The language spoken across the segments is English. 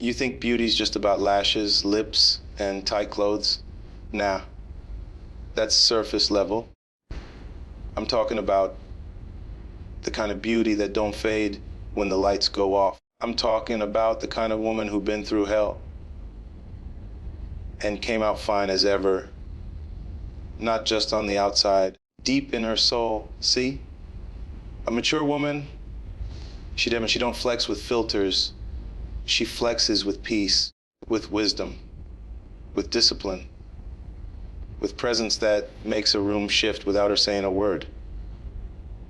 You think beauty's just about lashes, lips, and tight clothes? Nah, that's surface level. I'm talking about the kind of beauty that don't fade when the lights go off. I'm talking about the kind of woman who been through hell and came out fine as ever, not just on the outside, deep in her soul. See? A mature woman, she don't flex with filters. She flexes with peace, with wisdom, with discipline, with presence that makes a room shift without her saying a word.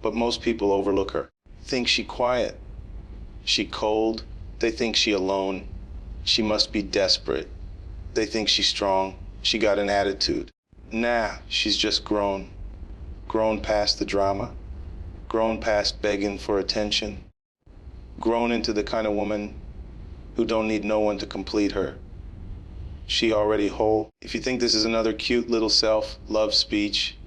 But most people overlook her. Think she quiet, she cold. They think she alone. She must be desperate. They think she's strong. She got an attitude. Nah, she's just grown. Grown past the drama. Grown past begging for attention. Grown into the kind of woman who don't need no one to complete her. She already whole. If you think this is another cute little self-love speech,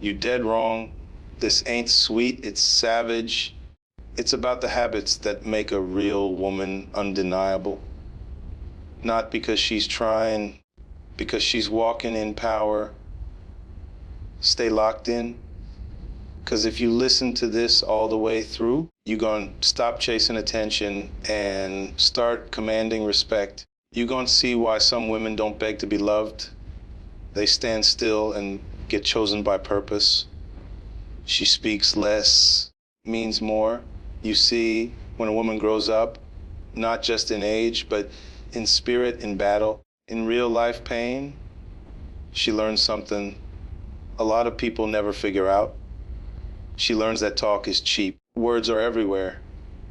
you dead wrong. This ain't sweet, it's savage. It's about the habits that make a real woman undeniable. Not because she's trying, because she's walking in power. Stay locked in. Because if you listen to this all the way through, you're going to stop chasing attention and start commanding respect. You're going to see why some women don't beg to be loved. They stand still and get chosen by purpose. She speaks less, means more. You see, when a woman grows up, not just in age, but in spirit, in battle, in real life pain, she learns something a lot of people never figure out. She learns that talk is cheap. Words are everywhere.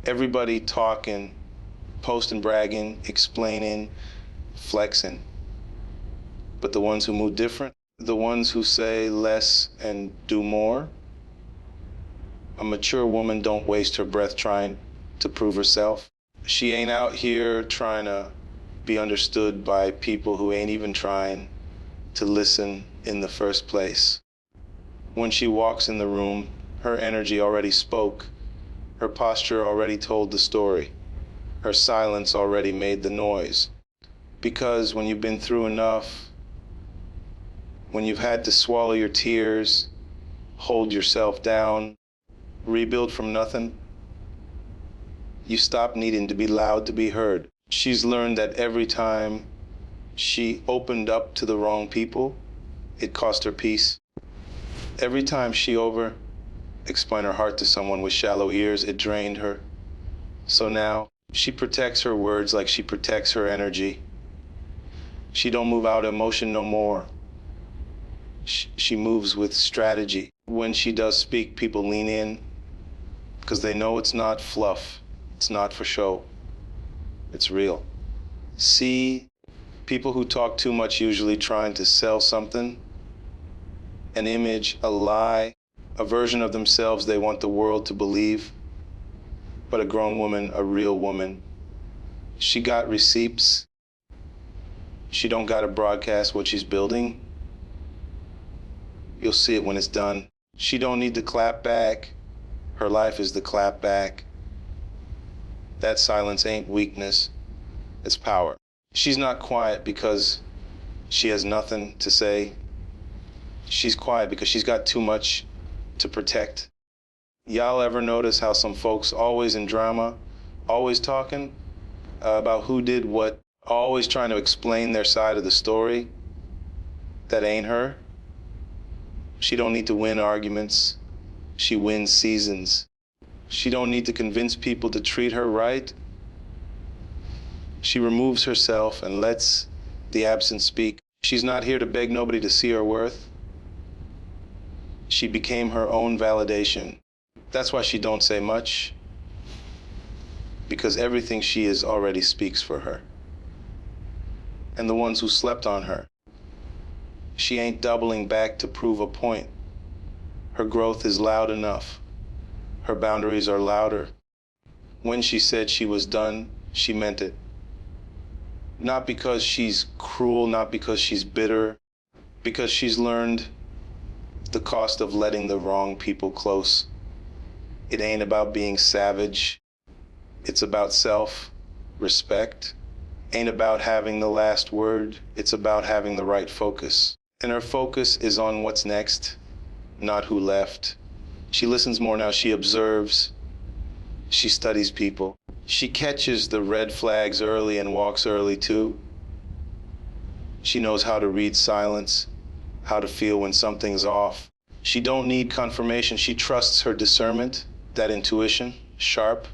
Everybody talking, posting, bragging, explaining, flexing. But the ones who move different, the ones who say less and do more, a mature woman don't waste her breath trying to prove herself. She ain't out here trying to be understood by people who ain't even trying to listen in the first place. When she walks in the room, her energy already spoke. Her posture already told the story. Her silence already made the noise. Because when you've been through enough, when you've had to swallow your tears, hold yourself down, rebuild from nothing, you stop needing to be loud to be heard. She's learned that every time she opened up to the wrong people, it cost her peace. Every time she explained her heart to someone with shallow ears, it drained her. So now she protects her words like she protects her energy. She don't move out emotion no more. She moves with strategy. When she does speak, people lean in because they know it's not fluff. It's not for show. It's real. See, people who talk too much usually trying to sell something, an image, a lie, a version of themselves they want the world to believe. But a grown woman, a real woman, she got receipts. She don't gotta broadcast what she's building. You'll see it when it's done. She don't need to clap back. Her life is the clap back. That silence ain't weakness, it's power. She's not quiet because she has nothing to say. She's quiet because she's got too much to protect. Y'all ever notice how some folks always in drama, always talking about who did what, always trying to explain their side of the story? That ain't her. She don't need to win arguments. She wins seasons. She don't need to convince people to treat her right. She removes herself and lets the absent speak. She's not here to beg nobody to see her worth. She became her own validation. That's why she don't say much, because everything she is already speaks for her. And the ones who slept on her, she ain't doubling back to prove a point. Her growth is loud enough. Her boundaries are louder. When she said she was done, she meant it. Not because she's cruel, not because she's bitter, because she's learned the cost of letting the wrong people close. It ain't about being savage. It's about self. respect, ain't about having the last word. It's about having the right focus. And her focus is on what's next, not who left. She listens more now. She observes. She studies people. She catches the red flags early and walks early too. She knows how to read silence, how to feel when something's off. She don't need confirmation. She trusts her discernment, that intuition, sharp,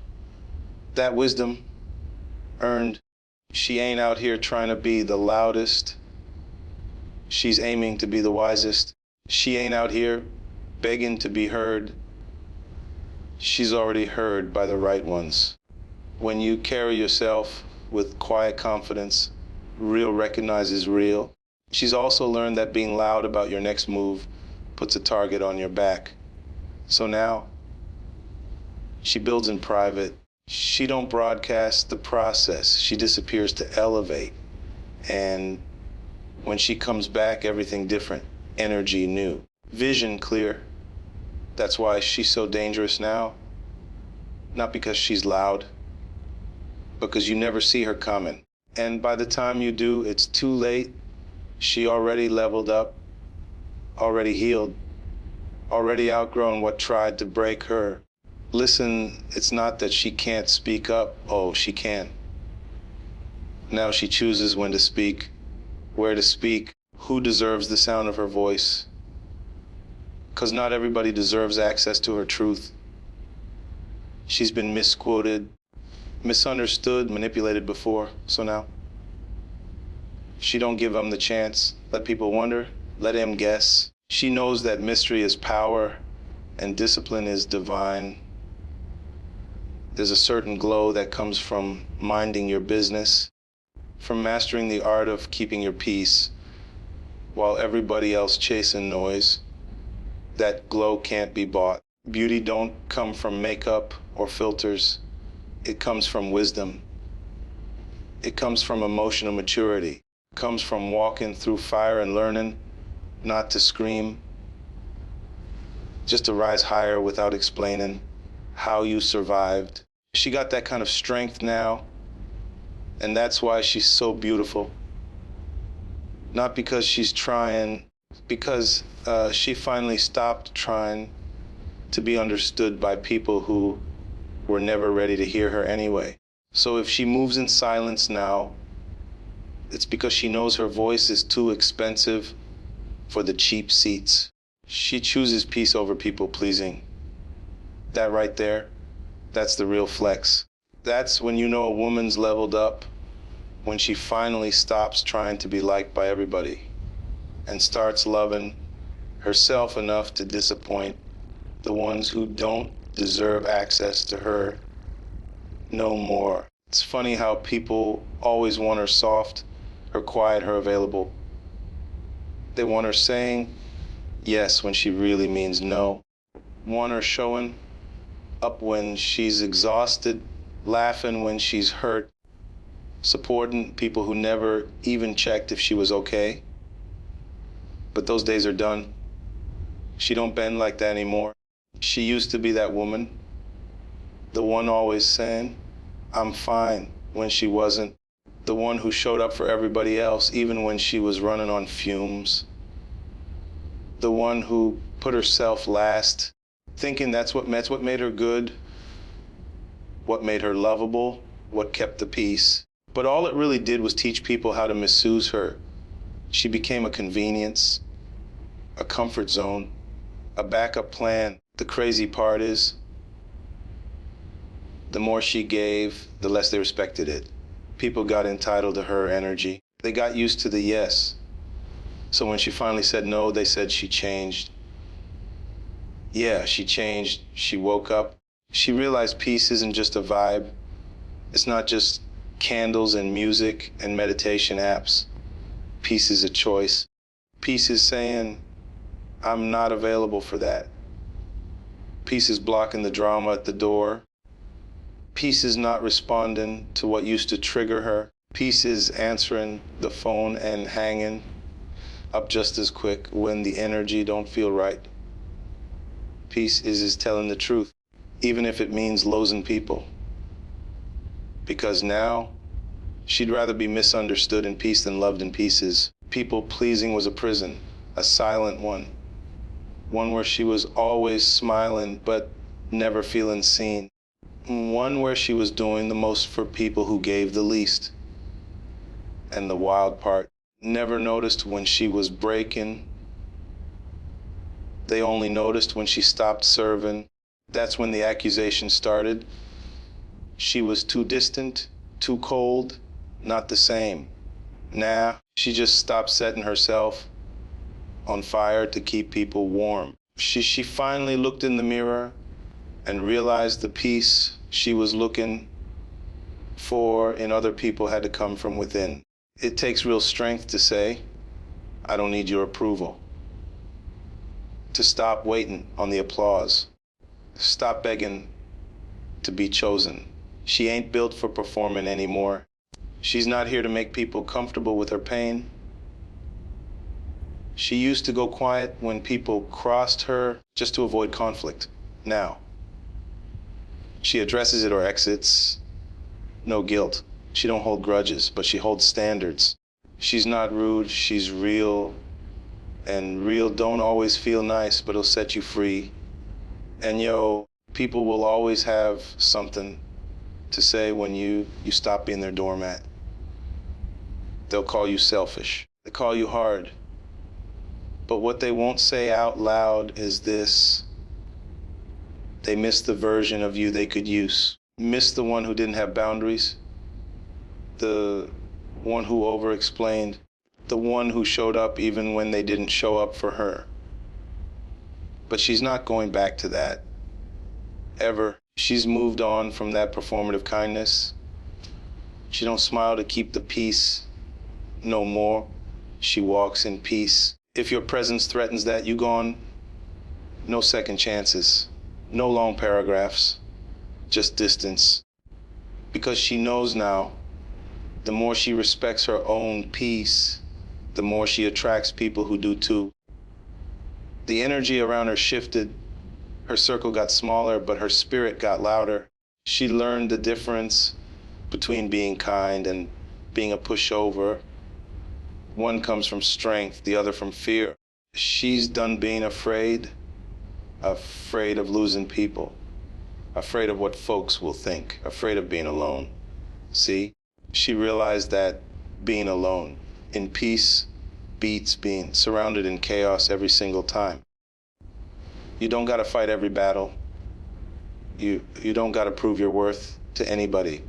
that wisdom earned. She ain't out here trying to be the loudest. She's aiming to be the wisest. She ain't out here begging to be heard. She's already heard by the right ones. When you carry yourself with quiet confidence, real recognizes real. She's also learned that being loud about your next move puts a target on your back. So now, she builds in private. She don't broadcast the process. She disappears to elevate. And when she comes back, everything different. Energy new. Vision clear. That's why she's so dangerous now. Not because she's loud, because you never see her coming. And by the time you do, it's too late. She already leveled up, already healed, already outgrown what tried to break her. Listen, it's not that she can't speak up. Oh, she can. Now she chooses when to speak, where to speak, who deserves the sound of her voice. Because not everybody deserves access to her truth. She's been misquoted, misunderstood, manipulated before, so now she don't give them the chance. Let people wonder, let them guess. She knows that mystery is power and discipline is divine. There's a certain glow that comes from minding your business, from mastering the art of keeping your peace while everybody else chasing noise. That glow can't be bought. Beauty don't come from makeup or filters. It comes from wisdom. It comes from emotional maturity. It comes from walking through fire and learning not to scream, just to rise higher without explaining how you survived. She got that kind of strength now, and that's why she's so beautiful. Not because she's trying, because she finally stopped trying to be understood by people who were never ready to hear her anyway. So if she moves in silence now, it's because she knows her voice is too expensive for the cheap seats. She chooses peace over people pleasing. That right there, that's the real flex. That's when you know a woman's leveled up, when she finally stops trying to be liked by everybody and starts loving herself enough to disappoint the ones who don't deserve access to her no more. It's funny how people always want her soft, her quiet, her available. They want her saying yes when she really means no. Want her showing up when she's exhausted, laughing when she's hurt, supporting people who never even checked if she was okay. But those days are done. She don't bend like that anymore. She used to be that woman, the one always saying, I'm fine, when she wasn't. The one who showed up for everybody else, even when she was running on fumes. The one who put herself last, thinking that's what made her good, what made her lovable, what kept the peace. But all it really did was teach people how to misuse her. She became a convenience, a comfort zone, a backup plan. The crazy part is, the more she gave, the less they respected it. People got entitled to her energy. They got used to the yes. So when she finally said no, they said she changed. Yeah, she changed. She woke up. She realized peace isn't just a vibe. It's not just candles and music and meditation apps. Peace is a choice. Peace is saying, I'm not available for that. Peace is blocking the drama at the door. Peace is not responding to what used to trigger her. Peace is answering the phone and hanging up just as quick when the energy don't feel right. Peace is telling the truth, even if it means losing people. Because now She'd rather be misunderstood in peace than loved in pieces. People pleasing was a prison, a silent one where she was always smiling but never feeling seen, one where she was doing the most for people who gave the least. And the wild part, never noticed when she was breaking. They only noticed when she stopped serving. That's when the accusation started. She was too distant, too cold, not the same. Nah, she just stopped setting herself on fire to keep people warm. She finally looked in the mirror and realized the peace she was looking for in other people had to come from within. It takes real strength to say, I don't need your approval. To stop waiting on the applause. Stop begging to be chosen. She ain't built for performing anymore. She's not here to make people comfortable with her pain. She used to go quiet when people crossed her just to avoid conflict. Now, she addresses it or exits. No guilt. She don't hold grudges, but she holds standards. She's not rude, she's real. And real don't always feel nice, but it'll set you free. And people will always have something to say when you stop being their doormat. They'll call you selfish. They call you hard. But what they won't say out loud is this. They miss the version of you they could use. Miss the one who didn't have boundaries. The one who over-explained. The one who showed up even when they didn't show up for her. But she's not going back to that. Ever. She's moved on from that performative kindness. She don't smile to keep the peace no more. She walks in peace. If your presence threatens that, you gone. No second chances. No long paragraphs. Just distance. Because she knows now, the more she respects her own peace, the more she attracts people who do too. The energy around her shifted. Her circle got smaller, but her spirit got louder. She learned the difference between being kind and being a pushover. One comes from strength, the other from fear. She's done being afraid of losing people, afraid of what folks will think, afraid of being alone. See? She realized that being alone in peace beats being surrounded in chaos every single time. You don't gotta fight every battle. You don't gotta prove your worth to anybody.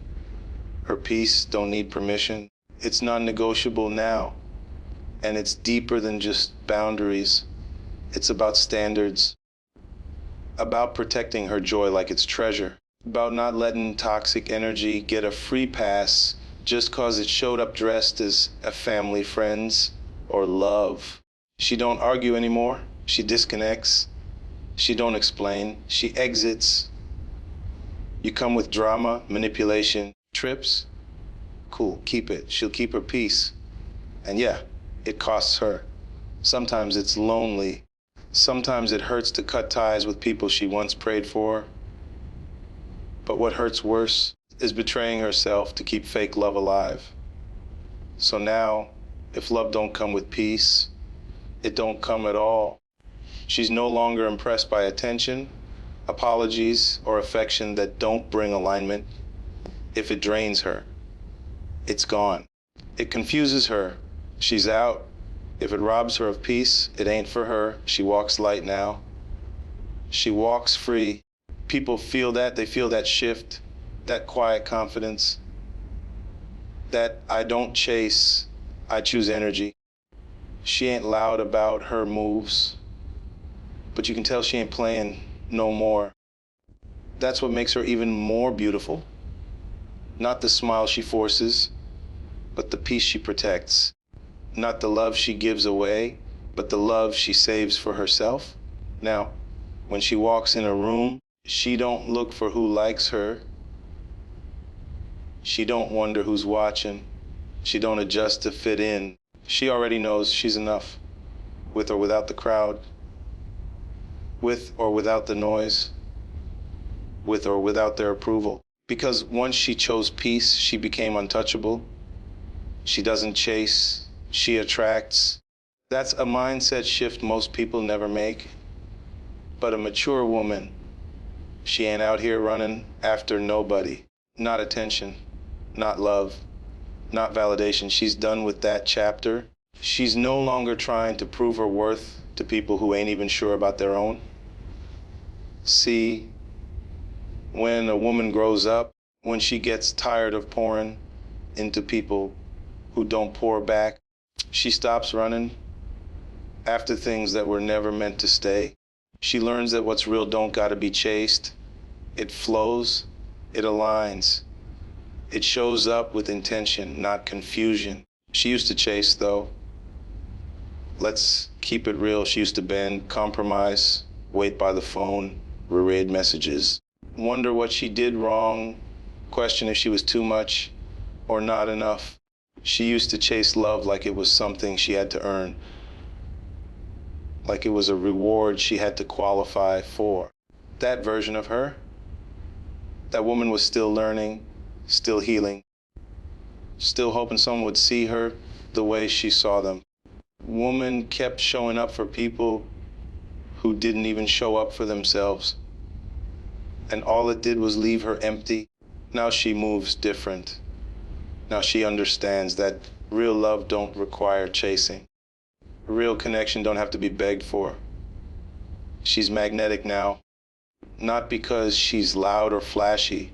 Her peace don't need permission. It's non-negotiable now. And it's deeper than just boundaries. It's about standards. About protecting her joy like it's treasure. About not letting toxic energy get a free pass just cause it showed up dressed as a family, friends, or love. She don't argue anymore. She disconnects. She don't explain. She exits. You come with drama, manipulation, trips. Cool, keep it. She'll keep her peace. And yeah, it costs her. Sometimes it's lonely. Sometimes it hurts to cut ties with people she once prayed for. But what hurts worse is betraying herself to keep fake love alive. So now, if love don't come with peace, it don't come at all. She's no longer impressed by attention, apologies, or affection that don't bring alignment. If it drains her, it's gone. It confuses her. She's out. If it robs her of peace, it ain't for her. She walks light now. She walks free. People feel that. They feel that shift, that quiet confidence, that I don't chase, I choose energy. She ain't loud about her moves, but you can tell she ain't playing no more. That's what makes her even more beautiful. Not the smile she forces, but the peace she protects. Not the love she gives away, but the love she saves for herself. Now, when she walks in a room, she don't look for who likes her. She don't wonder who's watching. She don't adjust to fit in. She already knows she's enough, with or without the crowd, with or without the noise, with or without their approval. Because once she chose peace, she became untouchable. She doesn't chase, she attracts. That's a mindset shift most people never make. But a mature woman, she ain't out here running after nobody. Not attention, not love, not validation. She's done with that chapter. She's no longer trying to prove her worth to people who ain't even sure about their own. See, when a woman grows up, when she gets tired of pouring into people who don't pour back, she stops running after things that were never meant to stay. She learns that what's real don't gotta be chased. It flows, it aligns. It shows up with intention, not confusion. She used to chase, though. Let's keep it real. She used to bend, compromise, wait by the phone, reread messages, wonder what she did wrong, question if she was too much or not enough. She used to chase love like it was something she had to earn, like it was a reward she had to qualify for. That version of her, that woman was still learning, still healing, still hoping someone would see her the way she saw them. Woman kept showing up for people who didn't even show up for themselves. And all it did was leave her empty. Now she moves different. Now she understands that real love don't require chasing. Real connection don't have to be begged for. She's magnetic now, not because she's loud or flashy,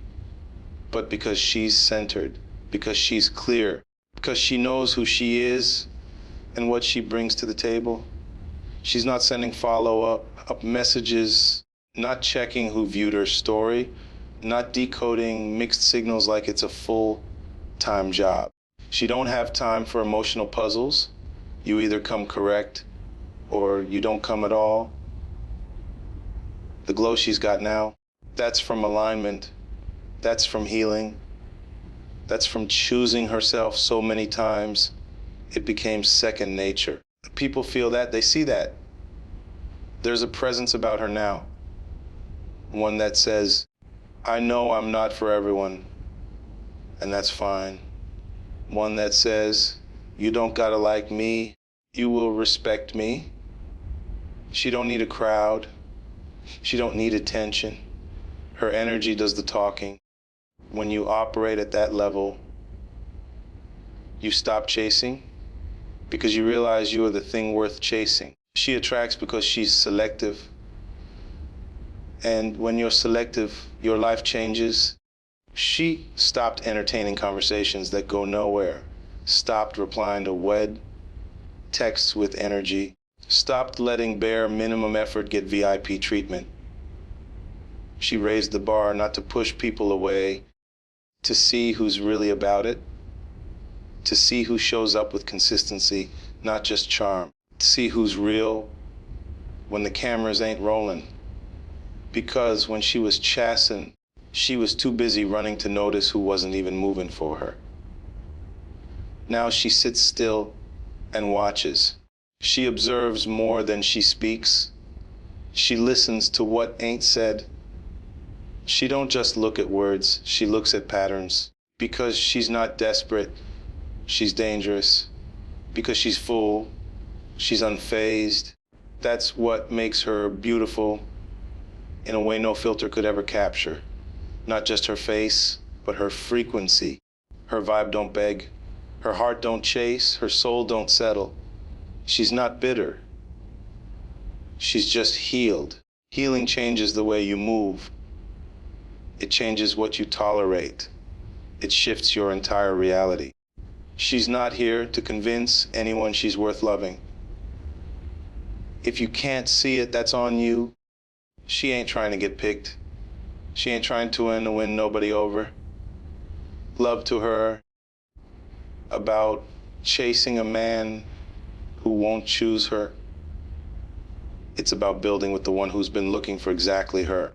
but because she's centered, because she's clear, because she knows who she is and what she brings to the table. She's not sending follow-up messages, not checking who viewed her story, not decoding mixed signals like it's a full-time job. She don't have time for emotional puzzles. You either come correct or you don't come at all. The glow she's got now, that's from alignment. That's from healing. That's from choosing herself so many times it became second nature. People feel that, they see that. There's a presence about her now. One that says, I know I'm not for everyone, and that's fine. One that says, you don't gotta like me, you will respect me. She don't need a crowd. She don't need attention. Her energy does the talking. When you operate at that level, you stop chasing because you realize you are the thing worth chasing. She attracts because she's selective. And when you're selective, your life changes. She stopped entertaining conversations that go nowhere, stopped replying to wed texts with energy, stopped letting bare minimum effort get VIP treatment. She raised the bar not to push people away, to see who's really about it, to see who shows up with consistency, not just charm, to see who's real when the cameras ain't rolling. Because when she was chastened, she was too busy running to notice who wasn't even moving for her. Now she sits still and watches. She observes more than she speaks. She listens to what ain't said. She don't just look at words, she looks at patterns. Because she's not desperate, she's dangerous. Because she's full, she's unfazed. That's what makes her beautiful in a way no filter could ever capture. Not just her face, but her frequency. Her vibe don't beg. Her heart don't chase. Her soul don't settle. She's not bitter. She's just healed. Healing changes the way you move. It changes what you tolerate. It shifts your entire reality. She's not here to convince anyone she's worth loving. If you can't see it, that's on you. She ain't trying to get picked. She ain't trying to win nobody over. Love to her about chasing a man who won't choose her. It's about building with the one who's been looking for exactly her.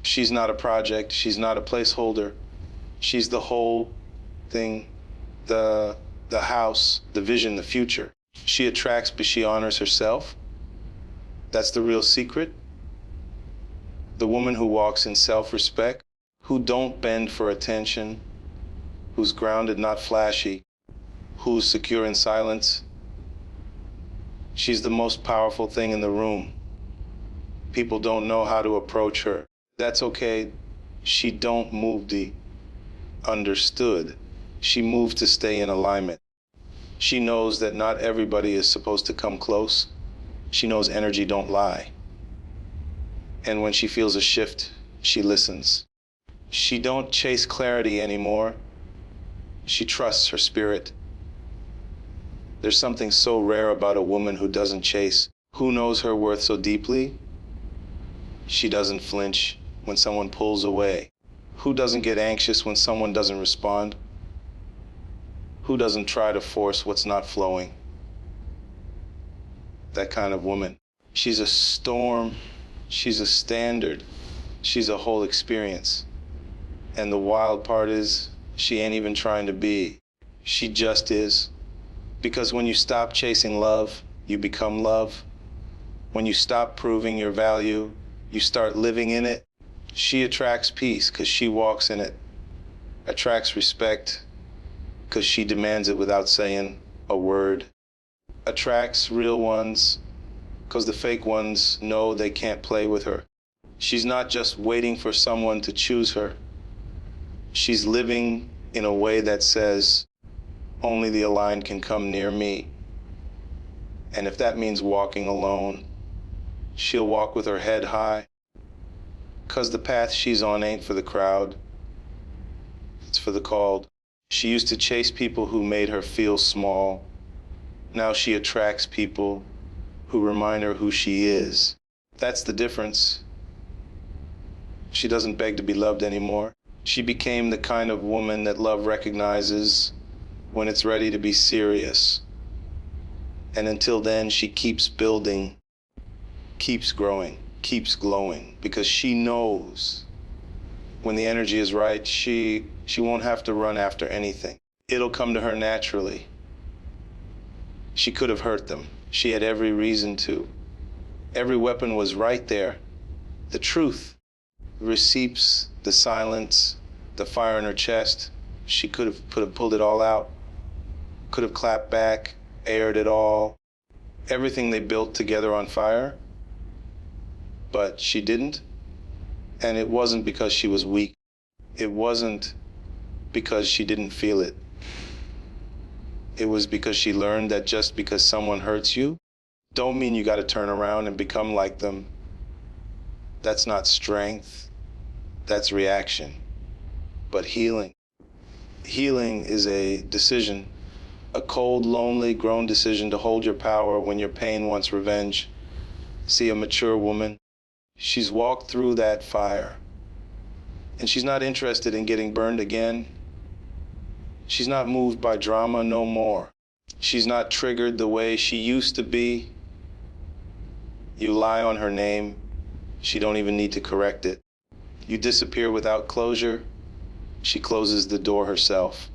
She's not a project. She's not a placeholder. She's the whole thing, the house, the vision, the future. She attracts, but she honors herself. That's the real secret. The woman who walks in self-respect, who don't bend for attention, who's grounded, not flashy, who's secure in silence. She's the most powerful thing in the room. People don't know how to approach her. That's okay. She don't move the understood. She moves to stay in alignment. She knows that not everybody is supposed to come close. She knows energy don't lie. And when she feels a shift, she listens. She don't chase clarity anymore. She trusts her spirit. There's something so rare about a woman who doesn't chase, who knows her worth so deeply. She doesn't flinch when someone pulls away. Who doesn't get anxious when someone doesn't respond? Who doesn't try to force what's not flowing? That kind of woman. She's a storm. She's a standard. She's a whole experience. And the wild part is, she ain't even trying to be. She just is. Because when you stop chasing love, you become love. When you stop proving your value, you start living in it. She attracts peace because she walks in it. Attracts respect because she demands it without saying a word. Attracts real ones because the fake ones know they can't play with her. She's not just waiting for someone to choose her. She's living in a way that says, only the aligned can come near me. And if that means walking alone, she'll walk with her head high. Because the path she's on ain't for the crowd. It's for the called. She used to chase people who made her feel small. Now she attracts people who remind her who she is. That's the difference. She doesn't beg to be loved anymore. She became the kind of woman that love recognizes when it's ready to be serious. And until then, she keeps building, keeps growing, keeps glowing, because she knows when the energy is right, she won't have to run after anything. It'll come to her naturally. She could have hurt them. She had every reason to. Every weapon was right there. The truth, the receipts, the silence, the fire in her chest. She could have pulled it all out. Could have clapped back, aired it all. Everything they built together on fire. But she didn't. And it wasn't because she was weak. It wasn't because she didn't feel it. It was because she learned that just because someone hurts you, don't mean you got to turn around and become like them. That's not strength. That's reaction. But healing. Healing is a decision, a cold, lonely, grown decision to hold your power when your pain wants revenge. See a mature woman. She's walked through that fire. And she's not interested in getting burned again. She's not moved by drama no more. She's not triggered the way she used to be. You lie on her name. She don't even need to correct it. You disappear without closure. She closes the door herself.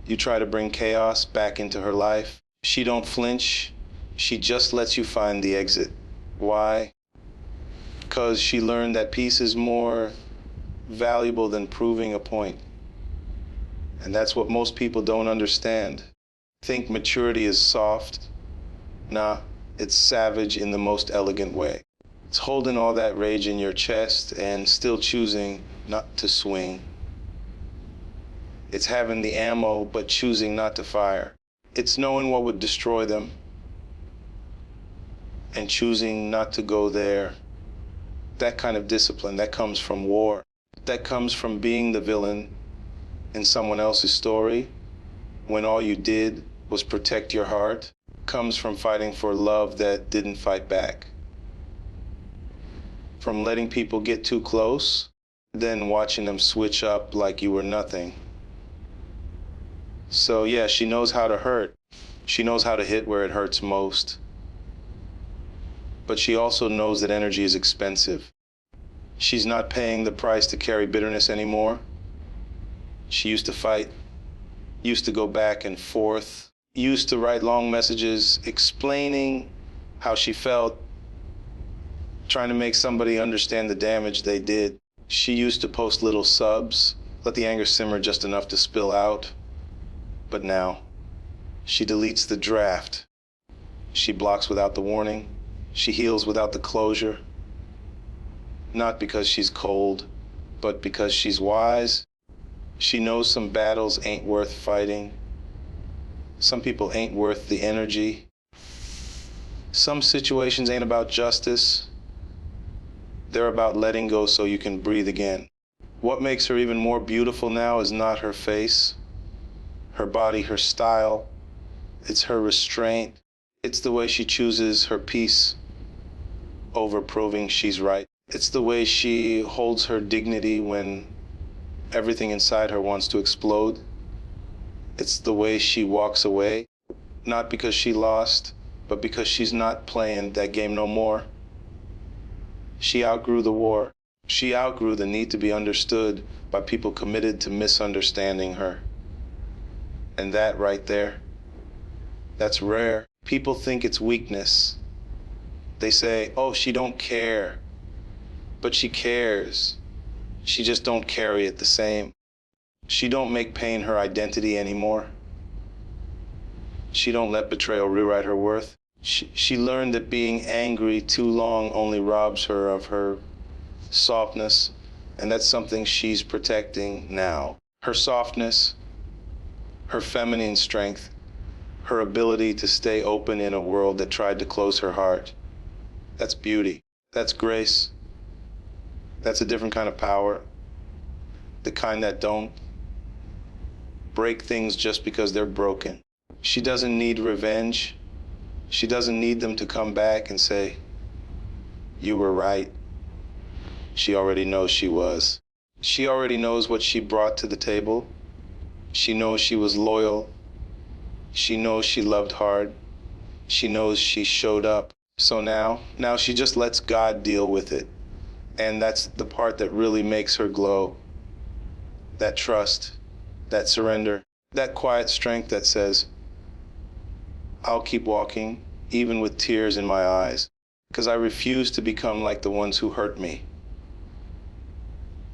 You try to bring chaos back into her life. She don't flinch. She just lets you find the exit. Why? Because she learned that peace is more valuable than proving a point. And that's what most people don't understand. Think maturity is soft. Nah, it's savage in the most elegant way. It's holding all that rage in your chest and still choosing not to swing. It's having the ammo but choosing not to fire. It's knowing what would destroy them and choosing not to go there. That kind of discipline, that comes from war. That comes from being the villain in someone else's story when all you did was protect your heart. Comes from fighting for love that didn't fight back. From letting people get too close, then watching them switch up like you were nothing. So yeah, she knows how to hurt. She knows how to hit where it hurts most. But she also knows that energy is expensive. She's not paying the price to carry bitterness anymore. She used to fight, used to go back and forth, used to write long messages explaining how she felt, trying to make somebody understand the damage they did. She used to post little subs, let the anger simmer just enough to spill out. But now, She deletes the draft. She blocks without the warning. She heals without the closure. Not because she's cold, but because she's wise. She knows some battles ain't worth fighting. Some people ain't worth the energy. Some situations ain't about justice. They're about letting go so you can breathe again. What makes her even more beautiful now is not her face, her body, her style. It's her restraint. It's the way she chooses her peace over proving she's right. It's the way she holds her dignity when everything inside her wants to explode. It's the way she walks away, not because she lost, but because she's not playing that game no more. She outgrew the war. She outgrew the need to be understood by people committed to misunderstanding her. And that right there, that's rare. People think it's weakness. They say, oh, she don't care. But she cares. She just don't carry it the same. She don't make pain her identity anymore. She don't let betrayal rewrite her worth. She learned that being angry too long only robs her of her softness, and that's something she's protecting now. Her softness, her feminine strength, her ability to stay open in a world that tried to close her heart. That's beauty. That's grace. That's a different kind of power. The kind that don't break things just because they're broken. She doesn't need revenge. She doesn't need them to come back and say, you were right. She already knows she was. She already knows what she brought to the table. She knows she was loyal. She knows she loved hard. She knows she showed up. So now she just lets God deal with it. And that's the part that really makes her glow. That trust, that surrender, that quiet strength that says, I'll keep walking, even with tears in my eyes, because I refuse to become like the ones who hurt me.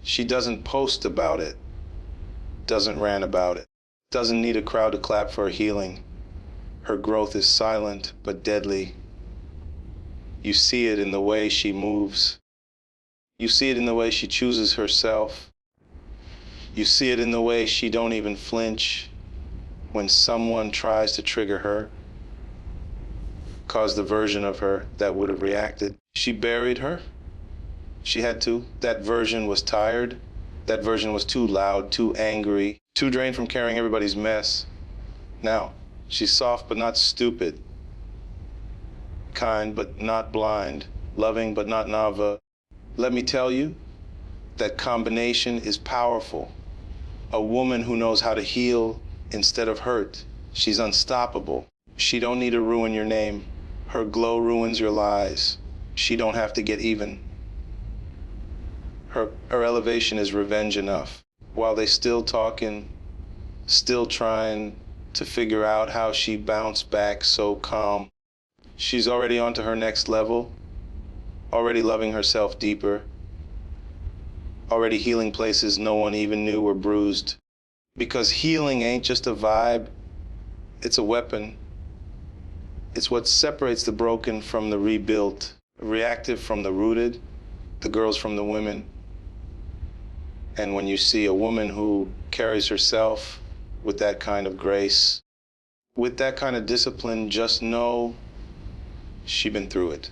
She doesn't post about it, doesn't rant about it, doesn't need a crowd to clap for her healing. Her growth is silent but deadly. You see it in the way she moves. You see it in the way she chooses herself. You see it in the way she don't even flinch when someone tries to trigger her, cause the version of her that would have reacted. She buried her. She had to. That version was tired. That version was too loud, too angry, too drained from carrying everybody's mess. Now, she's soft but not stupid, kind but not blind, loving but not naive. Let me tell you, that combination is powerful. A woman who knows how to heal instead of hurt. She's unstoppable. She don't need to ruin your name. Her glow ruins your lies. She don't have to get even. Her elevation is revenge enough. While they still talking, still trying to figure out how she bounced back so calm. She's already on to her next level, already loving herself deeper, already healing places no one even knew were bruised. Because healing ain't just a vibe, it's a weapon. It's what separates the broken from the rebuilt, reactive from the rooted, the girls from the women. And when you see a woman who carries herself with that kind of grace, with that kind of discipline, just know she's been through it.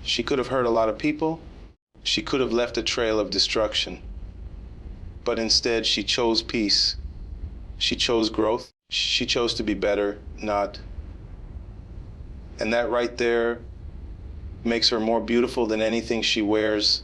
She could have hurt a lot of people. She could have left a trail of destruction. But instead, she chose peace. She chose growth. She chose to be better, not. And that right there makes her more beautiful than anything she wears.